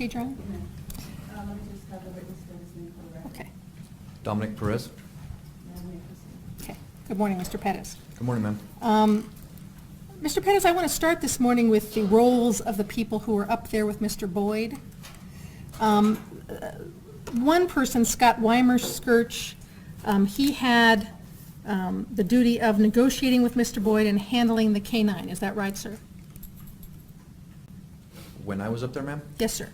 proceed, Your Honor? Let me just have the witness for his name for the record. Okay. Dominique Perez. Madam, may I proceed? Okay. Good morning, Mr. Perez. Good morning, ma'am. Mr. Perez, I want to start this morning with the roles of the people who were up there with Mr. Boyd. One person, Scott Wymer Skirch, he had the duty of negotiating with Mr. Boyd and handling the canine. Is that right, sir? When I was up there, ma'am, Yes, sir.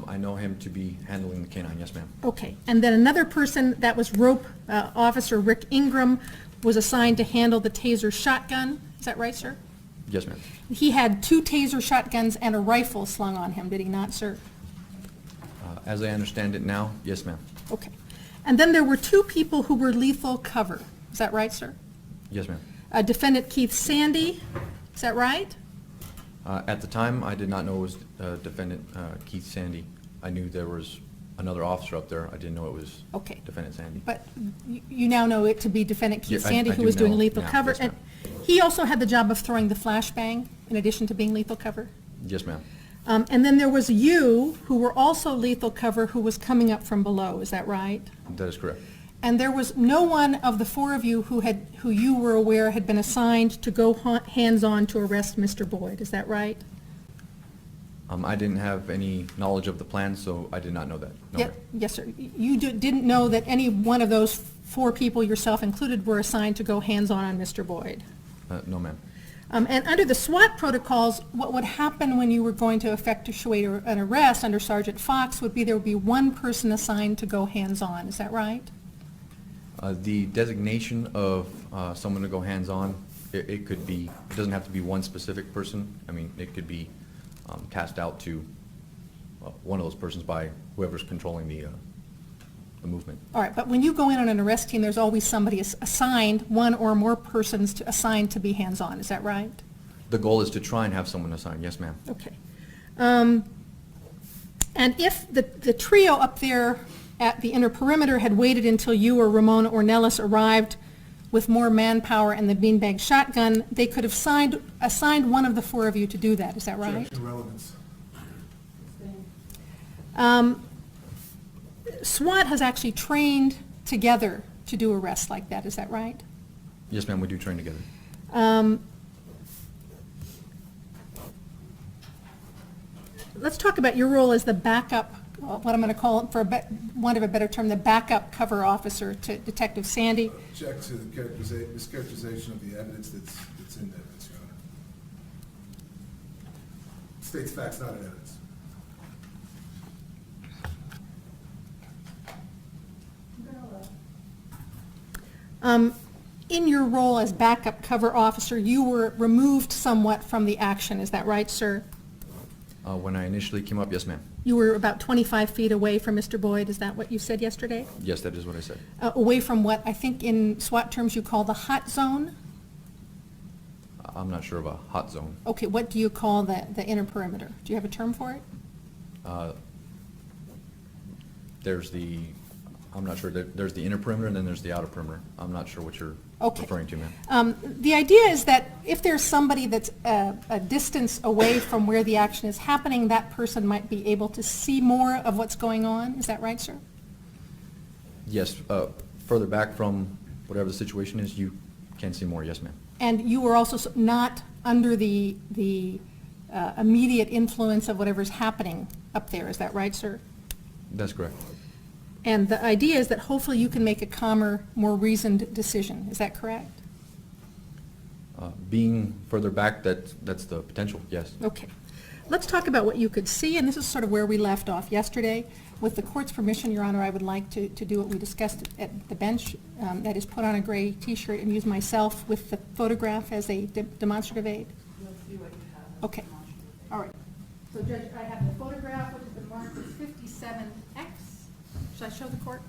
I know him to be handling the canine. Yes, ma'am. Okay. And then another person, that was rope officer Rick Ingram, was assigned to handle the Taser shotgun. Is that right, sir? Yes, ma'am. He had 2 Taser shotguns and a rifle slung on him, did he not, sir? As I understand it now, yes, ma'am. Okay. And then there were 2 people who were lethal cover. Is that right, sir? Yes, ma'am. Defendant Keith Sandy, is that right? At the time, I did not know it was Defendant Keith Sandy. I knew there was another officer up there. I didn't know it was Okay. Defendant Sandy. But you now know it to be Defendant Keith Yeah, Sandy, I who do was doing know lethal now, cover. yes, And ma'am. he also had the job of throwing the flashbang in addition to being lethal cover? Yes, ma'am. And then there was you, who were also lethal cover, who was coming up from below. Is that right? That is correct. And there was no one of the 4 of you who you were aware had been assigned to go hands-on to arrest Mr. Boyd. Is that right? I didn't have any knowledge of the plan, so I did not know that. No, ma'am. Yes, sir. You didn't know that any one of those 4 people, yourself included, were assigned to go hands-on on Mr. Boyd? No, ma'am. And under the SWAT protocols, what would happen when you were going to effectuate an arrest under Sergeant Fox would be there would be 1 person assigned to go hands-on. Is that right? The designation of someone to go hands-on, it could be, it doesn't have to be one specific person. I mean, it could be cast out to one of those persons by whoever's controlling the movement. All right, but when you go in on an arrest team, there's always somebody assigned, 1 or more persons assigned to be hands-on. Is that right? The goal is to try and have someone assigned. Yes, ma'am. Okay. And if the trio up there at the inner perimeter had waited until you or Ramon Ornelas arrived with more manpower and the beanbag shotgun, they could have assigned one of the 4 of you to do that. Is that right? Irrelevance. SWAT has actually trained together to do arrests like that. Is that right? Yes, ma'am, we do train together. Let's talk about your role as the backup, what I'm going to call, for want of a better term, the backup cover officer to Detective Sandy. Object to the mischaracterization of the evidence that's in evidence, Your Honor. States facts, not evidence. In your role as backup cover officer, you were removed somewhat from the action. Is that right, sir? When I initially came up, yes, ma'am. You were about 25 feet away from Mr. Boyd. Is that what you said yesterday? Yes, that is what I said. Away from what I think in SWAT terms you call the hot zone? I'm not sure of a hot zone. Okay, what do you call the inner perimeter? Do you have a term for it? There's the, I'm not sure, there's the inner perimeter and then there's the outer perimeter. I'm not sure what you're Okay. referring to, ma'am. The idea is that if there's somebody that's a distance away from where the action is happening, that person might be able to see more of what's going on. Is that right, sir? Yes, further back from whatever the situation is, you can see more, yes, ma'am. And you were also not under the immediate influence of whatever's happening up there. Is that right, sir? That's correct. And the idea is that hopefully you can make a calmer, more reasoned decision. Is that correct? Being further back, that's the potential, yes. Okay. Let's talk about what you could see, and this is sort of where we left off yesterday. With the court's permission, Your Honor, I would like to do what we discussed at the bench, that is put on a gray T-shirt and use myself with the photograph as a demonstrative aid. You'll see what you have. Okay. All right. So, Judge, I have the photograph, which is the mark is 57X. Should I show the court?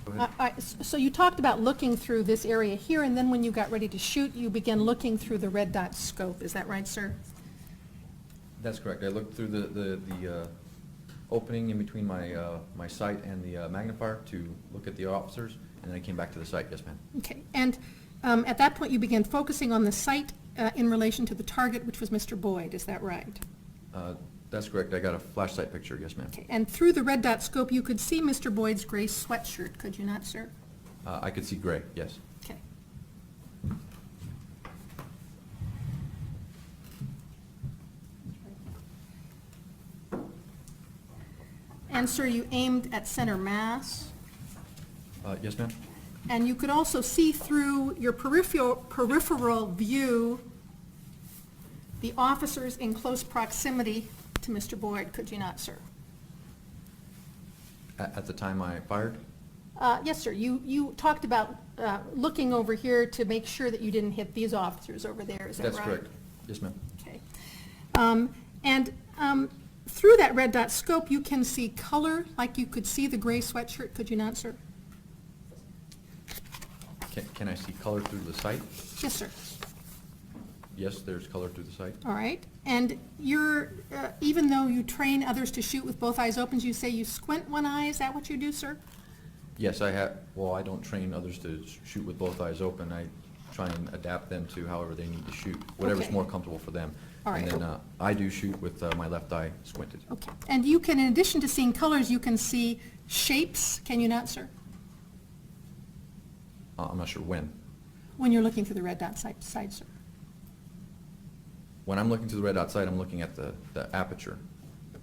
Go ahead. So you talked about looking through this area here, and then when you got ready to shoot, you began looking through the red dot scope. Is that right, sir? That's correct. I looked through the opening in between my sight and the magnifier to look at the officers, and then I came back to the sight, yes, ma'am. Okay. And at that point, you began focusing on the sight in relation to the target, which was Mr. Boyd. Is that right? That's correct. I got a flashlight picture, yes, ma'am. Okay, and through the red dot scope, you could see Mr. Boyd's gray sweatshirt, could you not, sir? I could see gray, yes. Okay. And sir, you aimed at center mass, Yes, ma'am? and you could also see through your peripheral view the officers in close proximity to Mr. Boyd, could you not, sir? At the time I fired? Yes, sir. You talked about looking over here to make sure that you didn't hit these officers over there, is that right? That's correct. Yes, ma'am. Okay. And through that red dot scope, you can see color, like you could see the gray sweatshirt, could you not, sir? Can I see color through the sight? Yes, sir. Yes, there's color through the sight. All right. And you're, even though you train others to shoot with both eyes open, you say you squint one eye, is that what you do, sir? Yes, I have, well, I don't train others to shoot with both eyes open. I try and adapt them to however they need to shoot, whatever's Okay. more comfortable for them. All right. And then I do shoot with my left eye squinted. Okay. And you can, in addition to seeing colors, you can see shapes, can you not, sir? I'm not sure when. When you're looking through the red dot side, sir. When I'm looking to the red dot sight, I'm looking at the aperture,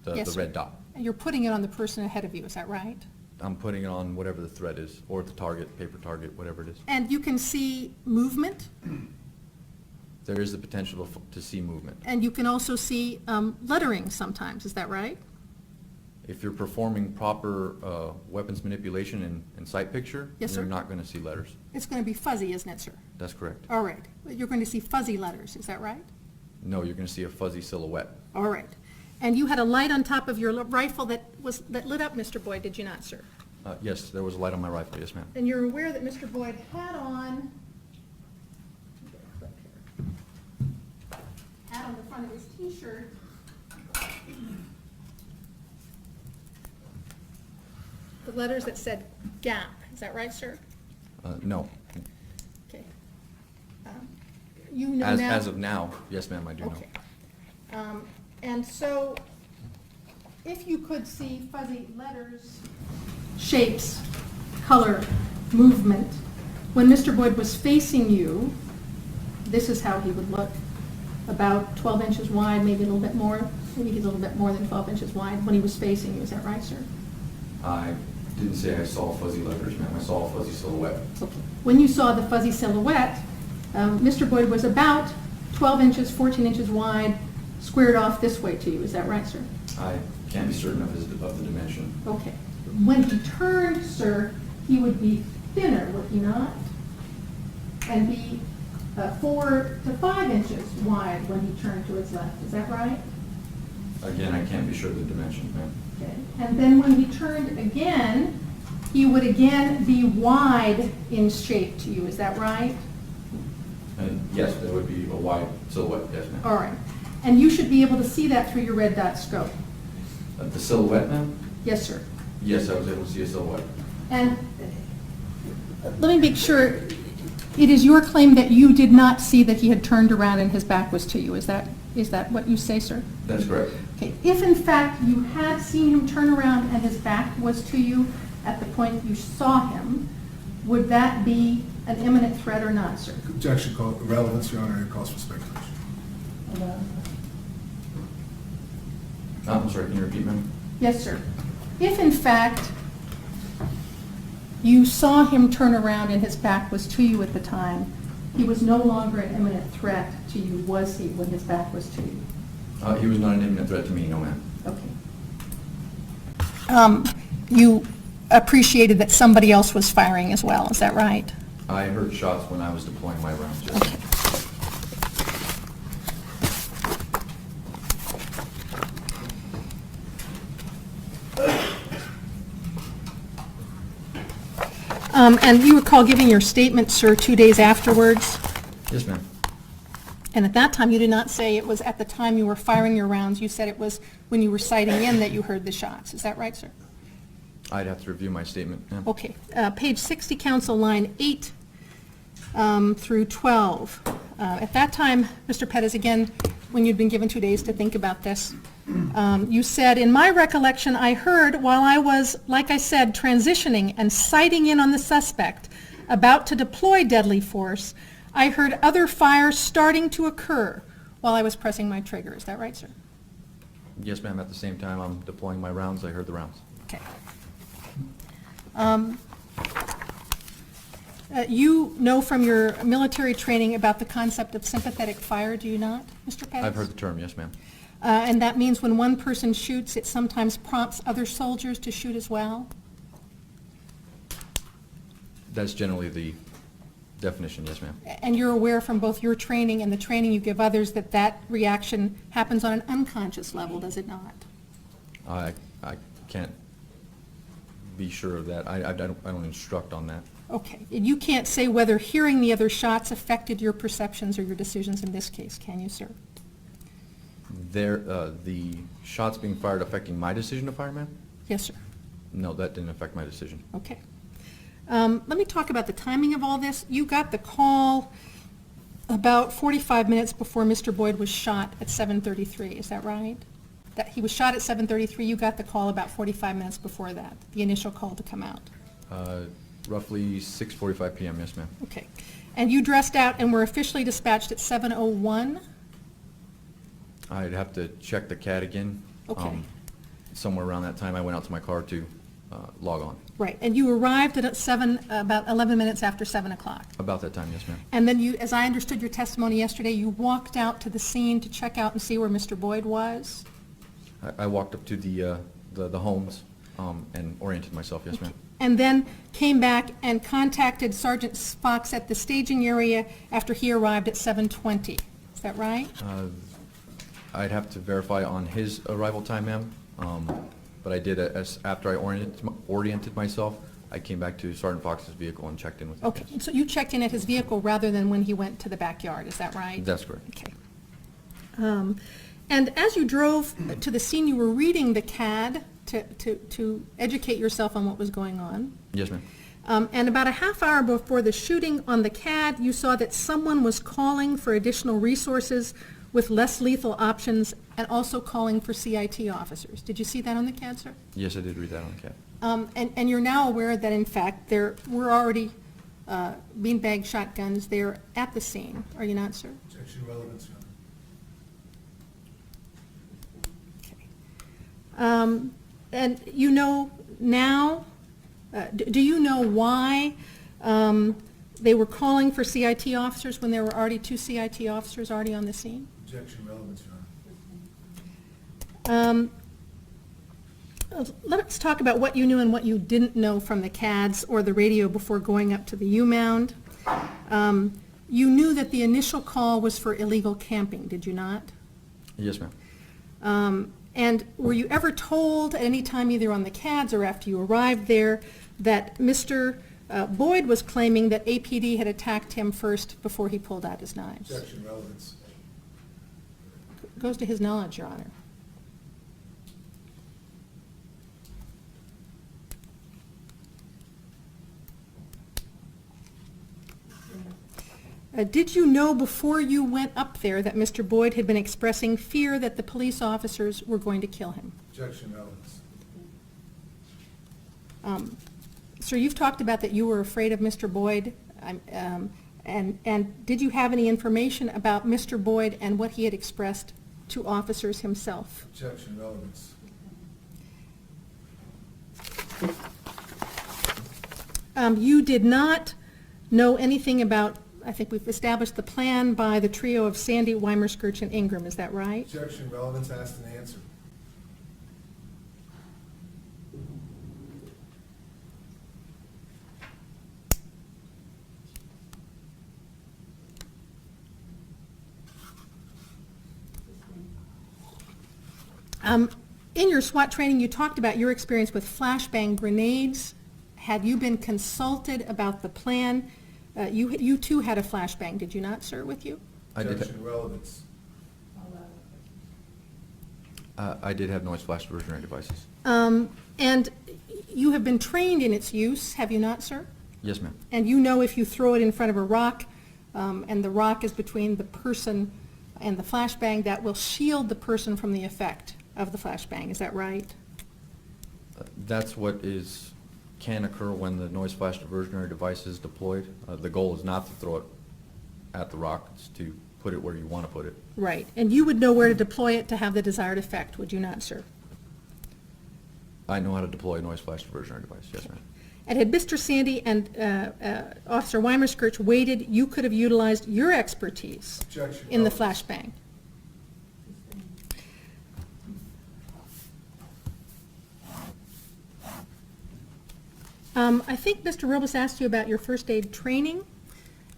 the Yes, sir. red dot. And you're putting it on the person ahead of you, is that right? I'm putting it on whatever the threat is, or the target, paper target, whatever it is. And you can see movement, There is the potential to see movement. and you can also see lettering sometimes, is that right? If you're performing proper weapons manipulation and sight picture, Yes, you're sir. not going to see letters. It's going to be fuzzy, isn't it, sir? That's correct. All right. You're going to see fuzzy letters, is that right? No, you're going to see a fuzzy silhouette. All right. And you had a light on top of your rifle that lit up, Mr. Boyd, did you not, sir? Yes, there was a light on my rifle, yes, ma'am. And you're aware that Mr. Boyd had on the front of his T-shirt the letters that said GAP, is that right, sir? No. Okay. You know now? As of now, yes, ma'am, I do know. Okay. And so, if you could see fuzzy letters, shapes, color, movement, when Mr. Boyd was facing you, this is how he would look, about 12 inches wide, maybe a little bit more, maybe he's a little bit more than 12 inches wide when he was facing you, is that right, sir? I didn't say I saw fuzzy letters, ma'am. I saw a fuzzy silhouette. Okay. When you saw the fuzzy silhouette, Mr. Boyd was about 12 inches, 14 inches wide, squared off this way to you, is that right, sir? I can't be certain of the dimension. Okay. When he turned, sir, he would be thinner, would he not? And be 4 to 5 inches wide when he turned to his left, is that right? Again, I can't be sure of the dimension, ma'am. Okay. And then when he turned again, he would again be wide in shape to you, is that right? Yes, there would be a wide silhouette, yes, ma'am. All right. And you should be able to see that through your red dot scope. The silhouette, ma'am? Yes, sir. Yes, I was able to see a silhouette. And let me make sure, it is your claim that you did not see that he had turned around and his back was to you. Is that what you say, sir? That's correct. Okay. If in fact you had seen him turn around and his back was to you at the point you saw him, would that be an imminent threat or not, sir? Objection called irrelevance, Your Honor, it calls for speculation. I'm sorry, can you repeat, ma'am? Yes, sir. If in fact you saw him turn around and his back was to you at the time, he was no longer an imminent threat to you, was he, when his back was to you? He was not an imminent threat to me, no, ma'am. Okay. You appreciated that somebody else was firing as well, is that right? I heard shots when I was deploying my rounds, yes. Okay. And you recall giving your statement, sir, 2 days afterwards? Yes, ma'am. And at that time, you did not say it was at the time you were firing your rounds. You said it was when you were sighting in that you heard the shots. Is that right, sir? I'd have to review my statement, ma'am. Okay. Page 60, counsel, line 8 through 12. At that time, Mr. Perez, again, when you'd been given 2 days to think about this, You said, in my recollection, I heard while I was, like I said, transitioning and sighting in on the suspect, about to deploy deadly force, I heard other fires starting to occur while I was pressing my trigger. Is that right, sir? Yes, ma'am. At the same time I'm deploying my rounds, I heard the rounds. Okay. You know from your military training about the concept of sympathetic fire, do you not, Mr. Perez? I've heard the term, yes, ma'am. And that means when one person shoots, it sometimes prompts other soldiers to shoot as well? That's generally the definition, yes, ma'am. And you're aware from both your training and the training you give others that that reaction happens on an unconscious level, does it not? I can't be sure of that. I don't instruct on that. Okay. And you can't say whether hearing the other shots affected your perceptions or your decisions in this case, can you, sir? The shots being fired affecting my decision to fire, ma'am? Yes, sir. No, that didn't affect my decision. Okay. Let me talk about the timing of all this. You got the call about 45 minutes before Mr. Boyd was shot at 7:33, is that right? That he was shot at 7:33, you got the call about 45 minutes before that, the initial call to come out. Roughly 6:45 p.m., yes, ma'am. Okay. And you dressed out and were officially dispatched at 7:01? I'd have to check the CAD again. Okay. Somewhere around that time, I went out to my car to log on. Right. And you arrived at about 11 minutes after 7 o'clock? About that time, yes, ma'am. And then you, as I understood your testimony yesterday, you walked out to the scene to check out and see where Mr. Boyd was? I walked up to the homes and oriented myself, yes, ma'am. And then came back and contacted Sergeant Fox at the staging area after he arrived at 7:20. Is that right? I'd have to verify on his arrival time, ma'am. But I did, after I oriented myself, I came back to Sergeant Fox's vehicle and checked in with him. Okay, so you checked in at his vehicle rather than when he went to the backyard, is that right? That's correct. Okay. And as you drove to the scene, you were reading the CAD to educate yourself on what was going on. Yes, ma'am. And about a half hour before the shooting on the CAD, you saw that someone was calling for additional resources with less lethal options and also calling for CIT officers. Did you see that on the CAD, sir? Yes, I did read that on the CAD. And you're now aware that, in fact, there were already beanbag shotguns there at the scene, are you not, sir? Objection, relevance, Your Honor. Okay. And you know now, do you know why they were calling for CIT officers when there were already 2 CIT officers already on the scene? Objection, relevance, Your Honor. Let's talk about what you knew and what you didn't know from the CADs or the radio before going up to the U-Mound. You knew that the initial call was for illegal camping, did you not? Yes, ma'am. And were you ever told at any time, either on the CADs or after you arrived there, that Mr. Boyd was claiming that APD had attacked him first before he pulled out his knives? Objection, relevance. Goes to his knowledge, Your Honor. Did you know before you went up there that Mr. Boyd had been expressing fear that the police officers were going to kill him? Objection, relevance. Sir, you've talked about that you were afraid of Mr. Boyd, and did you have any information about Mr. Boyd and what he had expressed to officers himself? Objection, relevance. You did not know anything about, I think we've established the plan by the trio of Sandy, Wymer, Skirch, and Ingram, is that right? Objection, relevance, asked and answered. In your SWAT training, you talked about your experience with flashbang grenades. Had you been consulted about the plan? You too had a flashbang, did you not, sir, with you? I did. Objection, relevance. I did have noise flash diversionary devices. And you have been trained in its use, have you not, sir? Yes, ma'am. And you know if you throw it in front of a rock, and the rock is between the person and the flashbang, that will shield the person from the effect of the flashbang, is that right? That's what can occur when the noise flash diversionary device is deployed. The goal is not to throw it at the rock, it's to put it where you want to put it. Right, and you would know where to deploy it to have the desired effect, would you not, sir? I know how to deploy a noise flash diversionary device, yes, ma'am. And had Mr. Sandy and Officer Wymer Skirch waited, you could have utilized your expertise Objection. in the flashbang. I think Mr. Robles asked you about your first aid training.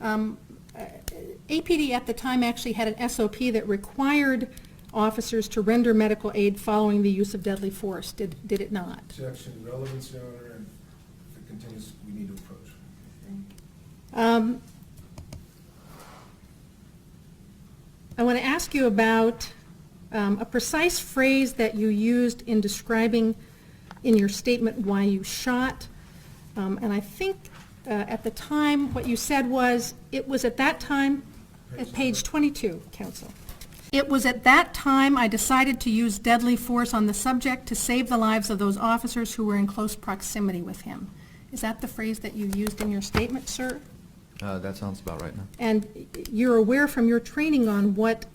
APD at the time actually had an SOP that required officers to render medical aid following the use of deadly force. Did it not? Objection, relevance, Your Honor, and if it continues, we need to approach. I want to ask you about a precise phrase that you used in describing in your statement why you shot. And I think at the time what you said was, it was at that time, at page 22, counsel. It was at that time I decided to use deadly force on the subject to save the lives of those officers who were in close proximity with him. Is that the phrase that you used in your statement, sir? That sounds about right now. And you're aware from your training on what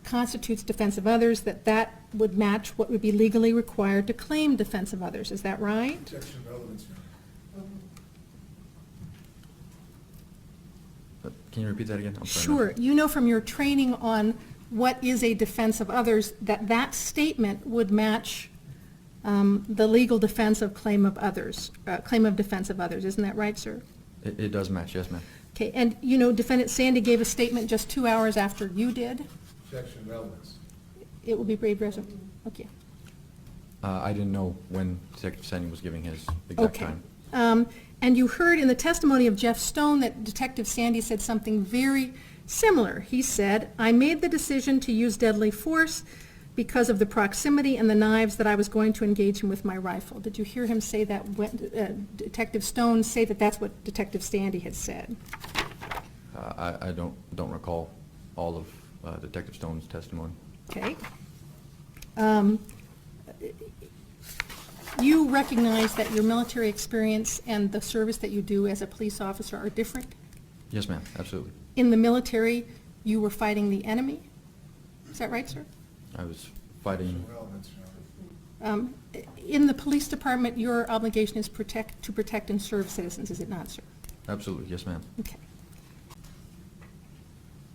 constitutes defense of others, that would match what would be legally required to claim defense of others. Is that right? Objection, relevance, Your Honor. Can you repeat that again? I'm sorry, Sure. You know from your training on what is a defense of others, that statement would match the legal defense of claim of defense of others. Isn't that right, sir? It does match, yes, ma'am. Okay, and you know Defendant Sandy gave a statement just 2 hours after you did. Objection, relevance. It will be brief, President. Okay. I didn't know when Detective Sandy was giving his exact Okay. time. And you heard in the testimony of Jeff Stone that Detective Sandy said something very similar. He said, I made the decision to use deadly force because of the proximity and the knives that I was going to engage him with my rifle. Did you hear him say that, Detective Stone say that that's what Detective Sandy had said? I don't recall all of Detective Stone's testimony. Okay. You recognize that your military experience and the service that you do as a police officer are different? Yes, ma'am, absolutely. In the military, you were fighting the enemy? Is that right, sir? I was fighting, Objection, relevance, Your Honor. In the police department, your obligation is to protect and serve citizens, is it not, sir? absolutely, yes, ma'am. Okay.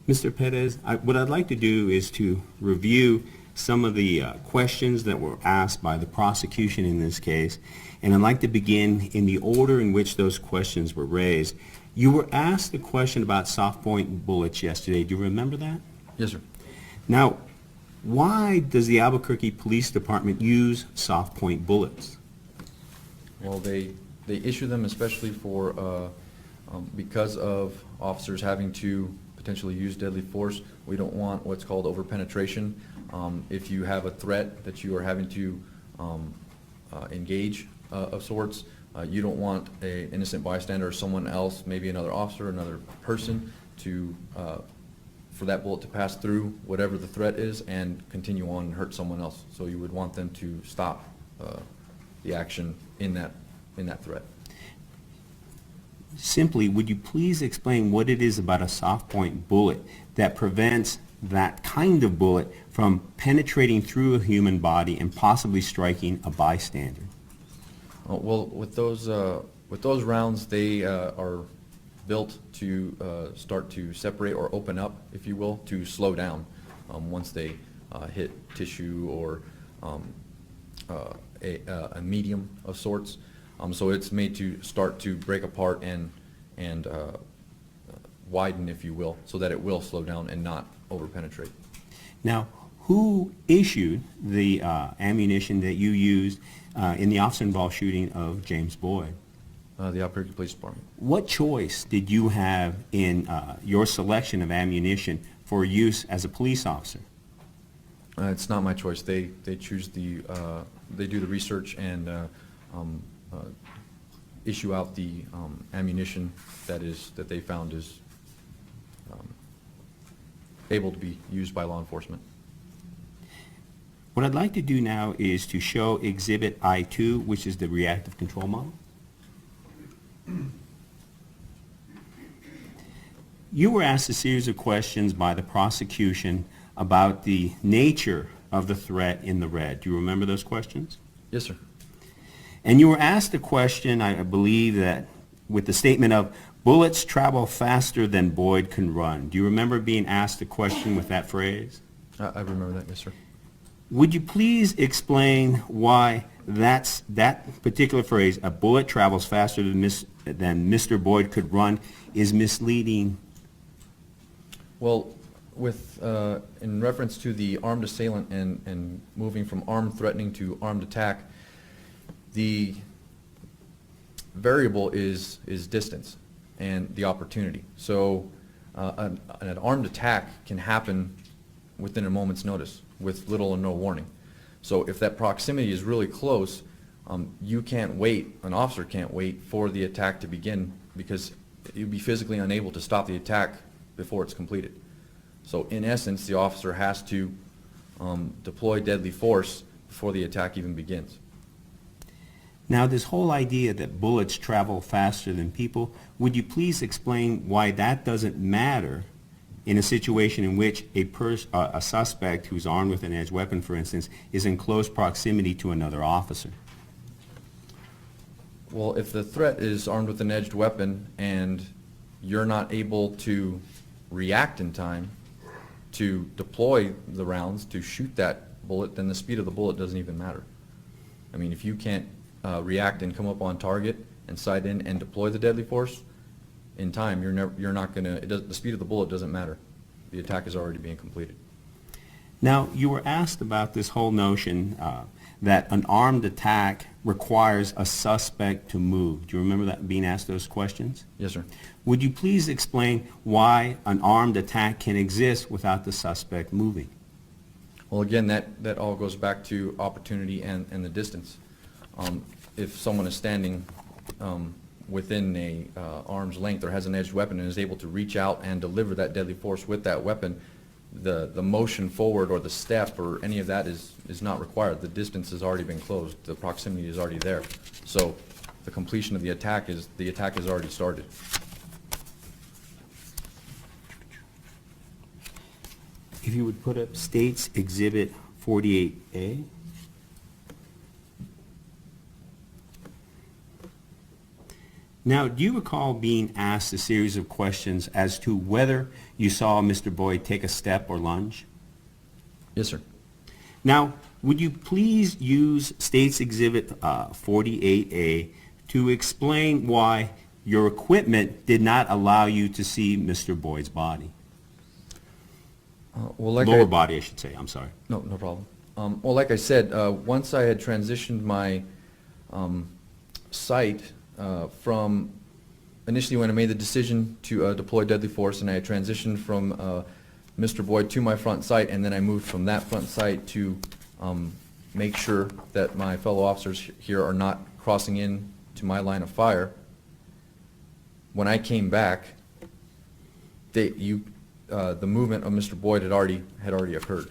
Mr. Perez, what I'd like to do is to review some of the questions that were asked by the prosecution in this case, and I'd like to begin in the order in which those questions were raised. You were asked a question about soft point bullets yesterday. Do you remember that? Yes, sir. Now, why does the Albuquerque Police Department use soft point bullets? Well, they issue them especially for, because of officers having to potentially use deadly force. We don't want what's called overpenetration. If you have a threat that you are having to engage of sorts, you don't want an innocent bystander or someone else, maybe another officer, another person, for that bullet to pass through whatever the threat is and continue on and hurt someone else. So you would want them to stop the action in that threat. Simply, would you please explain what it is about a soft point bullet that prevents that kind of bullet from penetrating through a human body and possibly striking a bystander? Well, with those rounds, they are built to start to separate or open up, if you will, to slow down once they hit tissue or a medium of sorts. So it's made to start to break apart and widen, if you will, so that it will slow down and not overpenetrate. Now, who issued the ammunition that you used in the officer-involved shooting of James Boyd? The Albuquerque Police Department. What choice did you have in your selection of ammunition for use as a police officer? It's not my choice. They choose they do the research and issue out the ammunition that they found is able to be used by law enforcement. What I'd like to do now is to show Exhibit I-2, which is the reactive control model. You were asked a series of questions by the prosecution about the nature of the threat in the red. Do you remember those questions? Yes, sir. And you were asked a question, I believe, that with the statement of, bullets travel faster than Boyd can run. Do you remember being asked a question with that phrase? I remember that, yes, sir. Would you please explain why that particular phrase, a bullet travels faster than Mr. Boyd could run, is misleading? Well, in reference to the armed assailant and moving from armed threatening to armed attack, the variable is distance and the opportunity. So an armed attack can happen within a moment's notice with little or no warning. So if that proximity is really close, you can't wait, an officer can't wait for the attack to begin because you'd be physically unable to stop the attack before it's completed. So in essence, the officer has to deploy deadly force before the attack even begins. Now, this whole idea that bullets travel faster than people, would you please explain why that doesn't matter in a situation in which a suspect who's armed with an edged weapon, for instance, is in close proximity to another officer? Well, if the threat is armed with an edged weapon and you're not able to react in time to deploy the rounds to shoot that bullet, then the speed of the bullet doesn't even matter. I mean, if you can't react and come up on target and sight in and deploy the deadly force in time, you're not gonna. The speed of the bullet doesn't matter. The attack is already being completed. Now, you were asked about this whole notion that an armed attack requires a suspect to move. Do you remember that being asked those questions? Yes, sir. Would you please explain why an armed attack can exist without the suspect moving? Well, again, that all goes back to opportunity and the distance. If someone is standing within a arm's length or has an edged weapon and is able to reach out and deliver that deadly force with that weapon, the motion forward or the step or any of that is not required. The distance has already been closed. The proximity is already there. So the completion of the attack has already started. If you would put up State's Exhibit 48A. Now, do you recall being asked a series of questions as to whether you saw Mr. Boyd take a step or lunge? Yes, sir. Now, would you please use State's Exhibit 48A to explain why your equipment did not allow you to see Mr. Boyd's body? Well, like Lower body, I should say. I'm sorry. No problem. Well, like I said, once I had transitioned my sight from initially when I made the decision to deploy deadly force, and I had transitioned from Mr. Boyd to my front sight, and then I moved from that front sight to make sure that my fellow officers here are not crossing in to my line of fire. When I came back, the movement of Mr. Boyd had already occurred.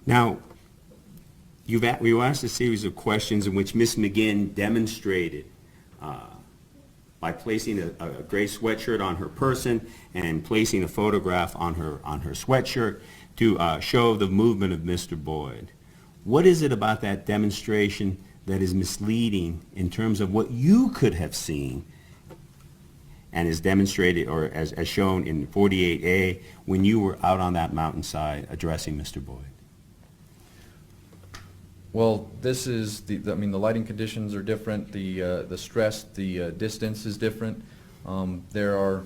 Now, we were asked a series of questions in which Ms. McGinn demonstrated by placing a gray sweatshirt on her person and placing a photograph on her sweatshirt to show the movement of Mr. Boyd. What is it about that demonstration that is misleading in terms of what you could have seen and is demonstrated or as shown in 48A when you were out on that mountainside addressing Mr. Boyd? Well, this is the lighting conditions are different. The stress, the distance is different. There are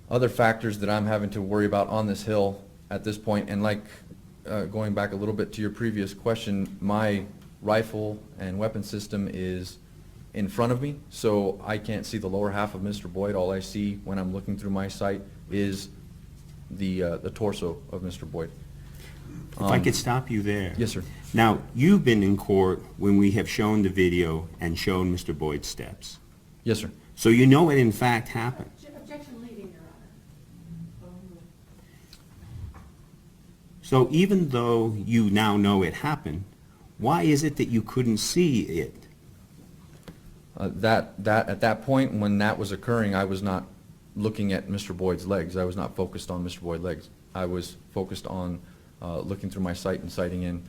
other factors that I'm having to worry about on this hill at this point. And like going back a little bit to your previous question, my rifle and weapon system is in front of me, so I can't see the lower half of Mr. Boyd. All I see when I'm looking through my sight is the torso of Mr. Boyd. If I could stop you there. Yes, sir. Now, you've been in court when we have shown the video and shown Mr. Boyd's steps. Yes, sir. So you know it in fact happened. Objection leading, Your Honor. So even though you now know it happened, why is it that you couldn't see it? At that point, when that was occurring, I was not looking at Mr. Boyd's legs. I was not focused on Mr. Boyd's legs. I was focused on looking through my sight and sighting in,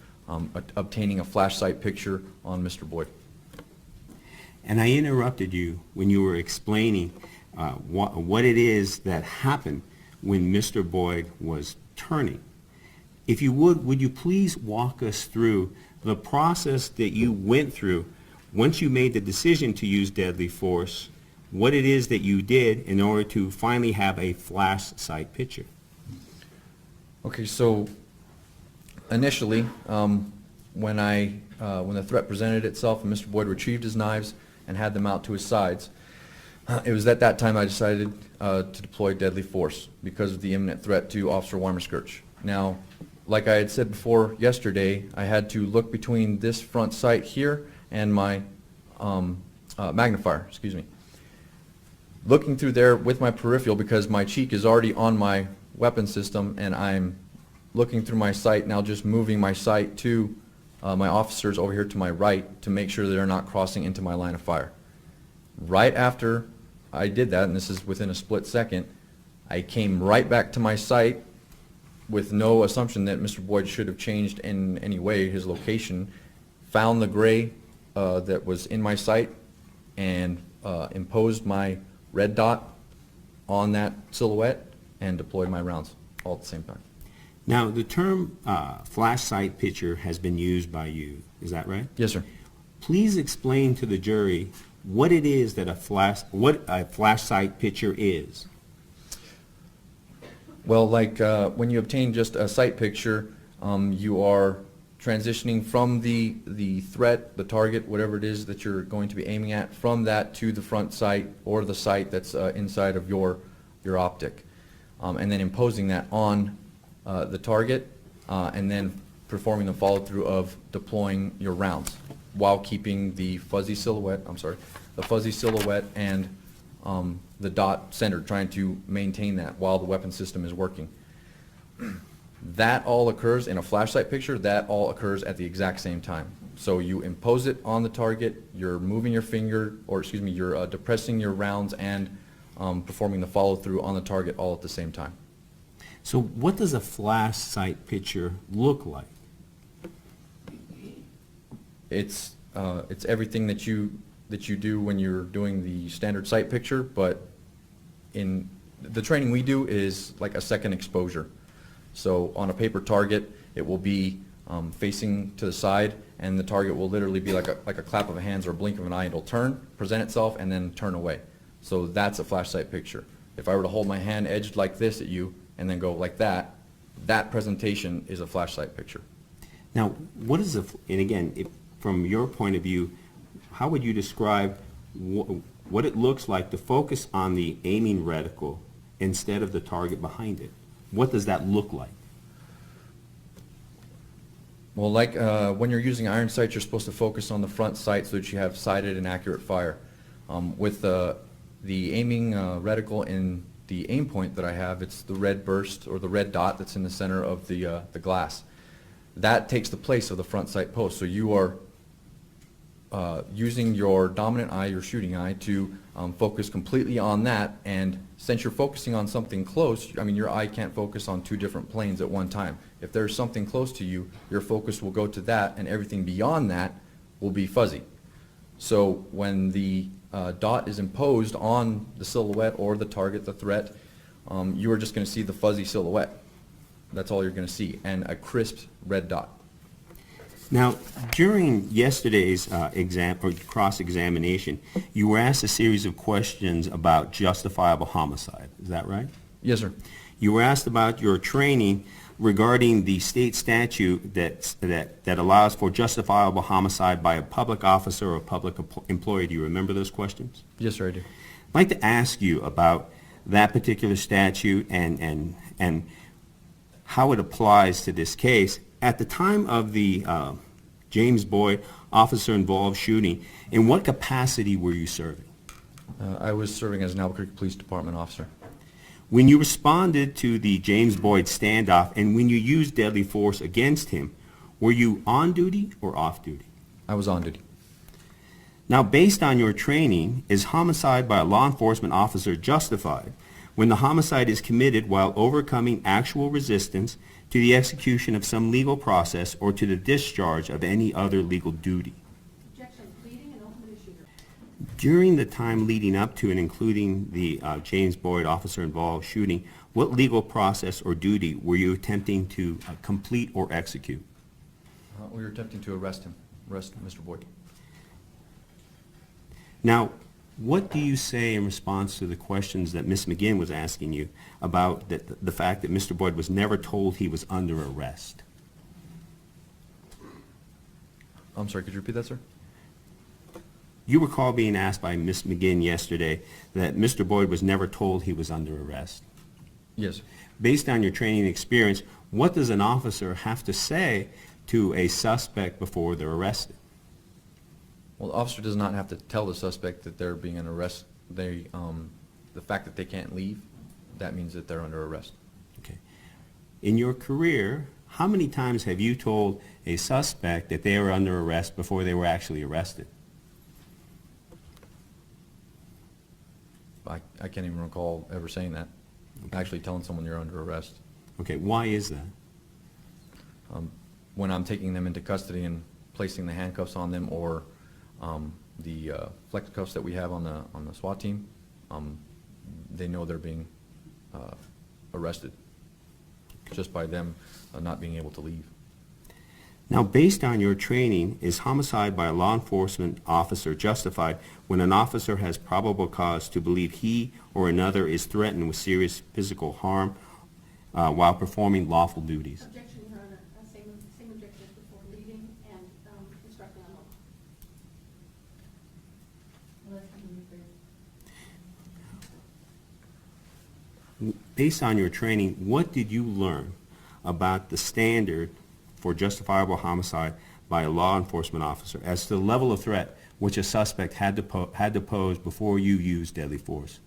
obtaining a flash sight picture on Mr. Boyd. And I interrupted you when you were explaining what it is that happened when Mr. Boyd was turning. If you would you please walk us through the process that you went through once you made the decision to use deadly force, what it is that you did in order to finally have a flash sight picture? Okay, so initially, when the threat presented itself and Mr. Boyd retrieved his knives and had them out to his sides, it was at that time I decided to deploy deadly force because of the imminent threat to Officer Wymer Skirch. Now, like I had said before yesterday, I had to look between this front sight here and my magnifier, excuse me. Looking through there with my peripheral because my cheek is already on my weapon system and I'm looking through my sight, now just moving my sight to my officers over here to my right to make sure they're not crossing into my line of fire. Right after I did that, and this is within a split second, I came right back to my sight with no assumption that Mr. Boyd should have changed in any way his location, found the gray that was in my sight and imposed my red dot on that silhouette and deployed my rounds all at the same time. Now, the term flash sight picture has been used by you, is that right? Yes, sir. Please explain to the jury what it is that what a flash sight picture is. Well, like when you obtain just a sight picture, you are transitioning from the threat, the target, whatever it is that you're going to be aiming at, from that to the front sight or the sight that's inside of your optic, and then imposing that on the target, and then performing the follow-through of deploying your rounds while keeping the fuzzy silhouette, and the dot centered, trying to maintain that while the weapon system is working. That all occurs in a flashlight picture. That all occurs at the exact same time. So you impose it on the target, you're moving your finger, or excuse me, you're depressing your rounds and performing the follow-through on the target all at the same time. So what does a flash sight picture look like? It's everything that you do when you're doing the standard sight picture, but in the training we do is like a second exposure. So on a paper target, it will be facing to the side, and the target will literally be like a clap of a hands or a blink of an eye. It'll turn, present itself, and then turn away. So that's a flash sight picture. If I were to hold my hand edged like this at you and then go like that, that presentation is a flash sight picture. Now, what is and again, from your point of view, how would you describe what it looks like to focus on the aiming reticle instead of the target behind it? What does that look like? Well, like when you're using iron sights, you're supposed to focus on the front sight so that you have sighted and accurate fire. With the aiming reticle in the aim point that I have, it's the red burst or the red dot that's in the center of the glass. That takes the place of the front sight post. So you are using your dominant eye, your shooting eye, to focus completely on that. And since you're focusing on something close, I mean, your eye can't focus on two different planes at one time. If there's something close to you, your focus will go to that, and everything beyond that will be fuzzy. So when the dot is imposed on the silhouette or the target, the threat, you are just going to see the fuzzy silhouette. That's all you're going to see, and a crisp red dot. Now, during yesterday's exam or cross-examination, you were asked a series of questions about justifiable homicide. Is that right? Yes, sir. You were asked about your training regarding the state statute that allows for justifiable homicide by a public officer or a public employee. Do you remember those questions? Yes, sir, I do. I'd like to ask you about that particular statute and how it applies to this case. At the time of the James Boyd officer-involved shooting, in what capacity were you serving? I was serving as an Albuquerque Police Department officer. When you responded to the James Boyd standoff and when you used deadly force against him, were you on duty or off duty? I was on duty. Now, based on your training, is homicide by a law enforcement officer justified when the homicide is committed while overcoming actual resistance to the execution of some legal process or to the discharge of any other legal duty? Objection, pleading and ultimate issuer. During the time leading up to and including the James Boyd officer-involved shooting, what legal process or duty were you attempting to complete or execute? We were attempting to arrest Mr. Boyd. Now, what do you say in response to the questions that Ms. McGinn was asking you about the fact that Mr. Boyd was never told he was under arrest? I'm sorry, could you repeat that, sir? You recall being asked by Ms. McGinn yesterday that Mr. Boyd was never told he was under arrest. Yes. Based on your training and experience, what does an officer have to say to a suspect before they're arrested? Well, the officer does not have to tell the suspect that they're being under arrest. The fact that they can't leave, that means that they're under arrest. Okay. In your career, how many times have you told a suspect that they were under arrest before they were actually arrested? I can't even recall ever saying that. Actually telling someone you're under arrest. Okay, why is that? When I'm taking them into custody and placing the handcuffs on them, or the flex cuffs that we have on the SWAT team, they know they're being arrested just by them not being able to leave. Now, based on your training, is homicide by a law enforcement officer justified when an officer has probable cause to believe he or another is threatened with serious physical harm while performing lawful duties? Objection, Your Honor. Same objection as before, leading and instructing on law. Well, that's Dominique Perez. Based on your training, what did you learn about the standard for justifiable homicide by a law enforcement officer as to the level of threat which a suspect had to pose before you used deadly force?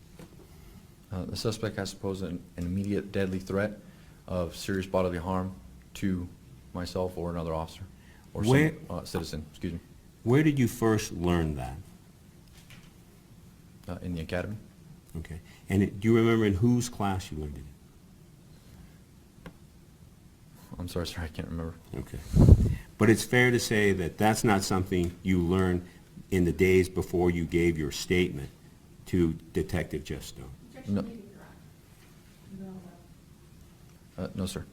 The suspect has to pose an immediate deadly threat of serious bodily harm to myself or another officer or Where- some citizen, excuse me, Where did you first learn that? in the academy. Okay. And do you remember in whose class you learned it? I'm sorry, sir, I can't remember. Okay. But it's fair to say that that's not something you learned in the days before you gave your statement to Detective Jeff Stone. Objection, No. leading, Your Honor. No, sir.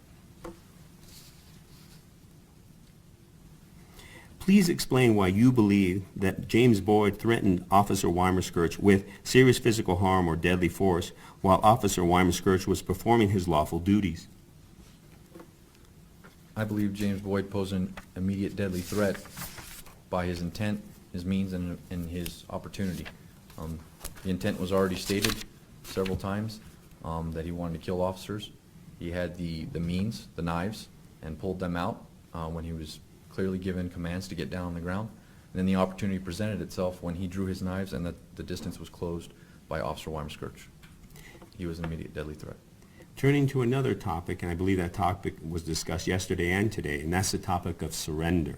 Please explain why you believe that James Boyd threatened Officer Wymer Skirch with serious physical harm or deadly force while Officer Wymer Skirch was performing his lawful duties. I believe James Boyd posed an immediate deadly threat by his intent, his means, and his opportunity. The intent was already stated several times, that he wanted to kill officers. He had the means, the knives, and pulled them out when he was clearly given commands to get down on the ground. And then the opportunity presented itself when he drew his knives and that the distance was closed by Officer Wymer Skirch. He was an immediate deadly threat. Turning to another topic, and I believe that topic was discussed yesterday and today, and that's the topic of surrender.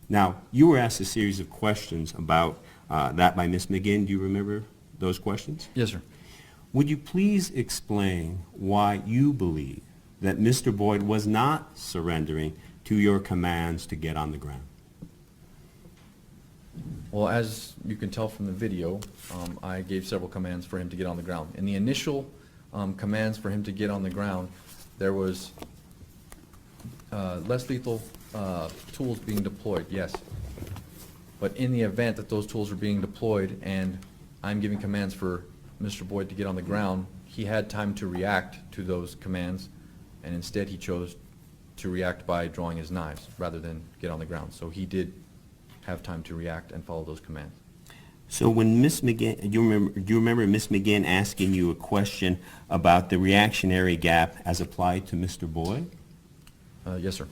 Now, you were asked a series of questions about that by Ms. McGinn. Do you remember those questions? Yes, sir. Would you please explain why you believe that Mr. Boyd was not surrendering to your commands to get on the ground? Well, as you can tell from the video, I gave several commands for him to get on the ground. In the initial commands for him to get on the ground, there was less lethal tools being deployed, yes. But in the event that those tools were being deployed and I'm giving commands for Mr. Boyd to get on the ground, he had time to react to those commands, and instead he chose to react by drawing his knives rather than get on the ground. So he did have time to react and follow those commands. So when Ms. McGinn, do you remember Ms. McGinn asking you a question about the reactionary gap as applied to Mr. Boyd? Yes, sir.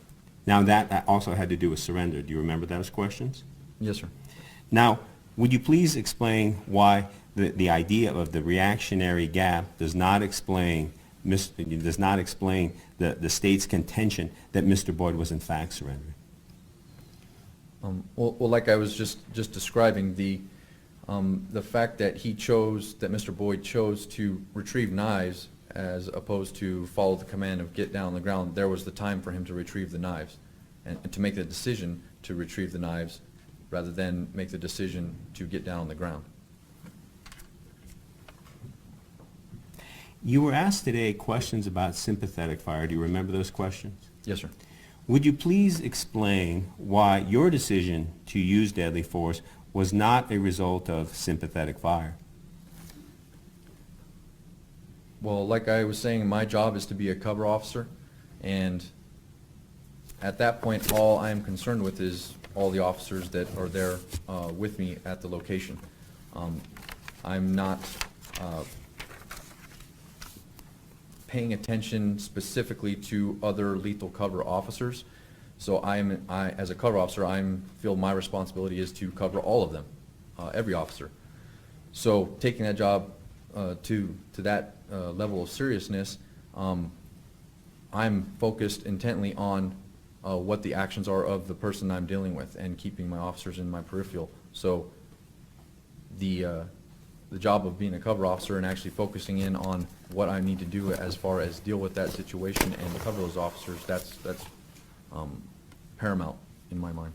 Now that also had to do with surrender. Do you remember those questions? Yes, sir. Now, Would you please explain why the idea of the reactionary gap does not explain the state's contention that Mr. Boyd was in fact surrendering? Well, like I was just describing, the fact that Mr. Boyd chose to retrieve knives as opposed to follow the command of get down on the ground, there was the time for him to retrieve the knives and to make the decision to retrieve the knives rather than make the decision to get down on the ground. You were asked today questions about sympathetic fire. Do you remember those questions? Yes, sir. Would you please explain why your decision to use deadly force was not a result of sympathetic fire? Well, like I was saying, my job is to be a cover officer, and at that point, all I'm concerned with is all the officers that are there with me at the location. I'm not paying attention specifically to other lethal cover officers. So as a cover officer, I feel my responsibility is to cover all of them, every officer. So taking that job to that level of seriousness, I'm focused intently on what the actions are of the person I'm dealing with and keeping my officers in my peripheral. So the job of being a cover officer and actually focusing in on what I need to do as far as deal with that situation and cover those officers, that's paramount in my mind.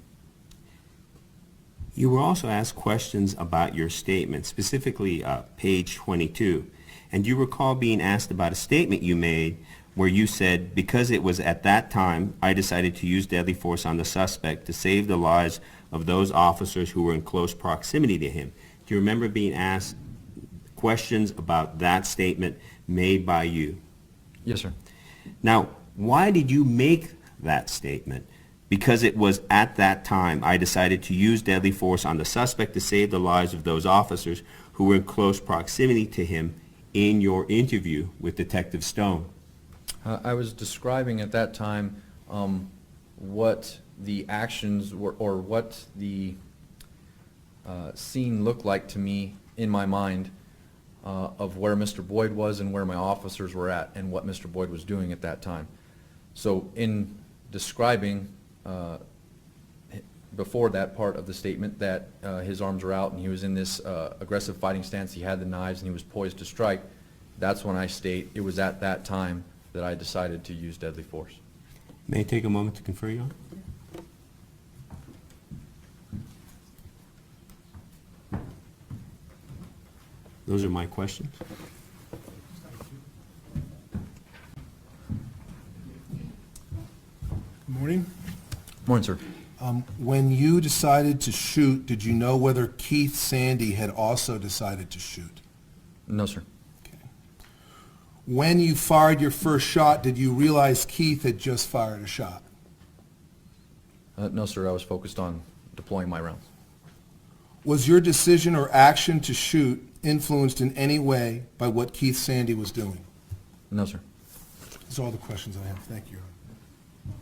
You were also asked questions about your statement, specifically page 22. And do you recall being asked about a statement you made where you said, because it was at that time, I decided to use deadly force on the suspect to save the lives of those officers who were in close proximity to him? Do you remember being asked questions about that statement made by you? Yes, sir. Now, why did you make that statement? Because it was at that time I decided to use deadly force on the suspect to save the lives of those officers who were in close proximity to him in your interview with Detective Stone. I was describing at that time what the actions were, or what the scene looked like to me in my mind of where Mr. Boyd was and where my officers were at and what Mr. Boyd was doing at that time. So in describing before that part of the statement that his arms were out and he was in this aggressive fighting stance, he had the knives and he was poised to strike, that's when I state it was at that time that I decided to use deadly force. May I take a moment to confer, Your Honor? Those are my questions. Good morning. Morning, sir. When you decided to shoot, did you know whether Keith Sandy had also decided to shoot? No, sir. Okay. When you fired your first shot, did you realize Keith had just fired a shot? No, sir. I was focused on deploying my rounds. Was your decision or action to shoot influenced in any way by what Keith Sandy was doing? No, sir. Those are all the questions I have. Thank you, Your Honor.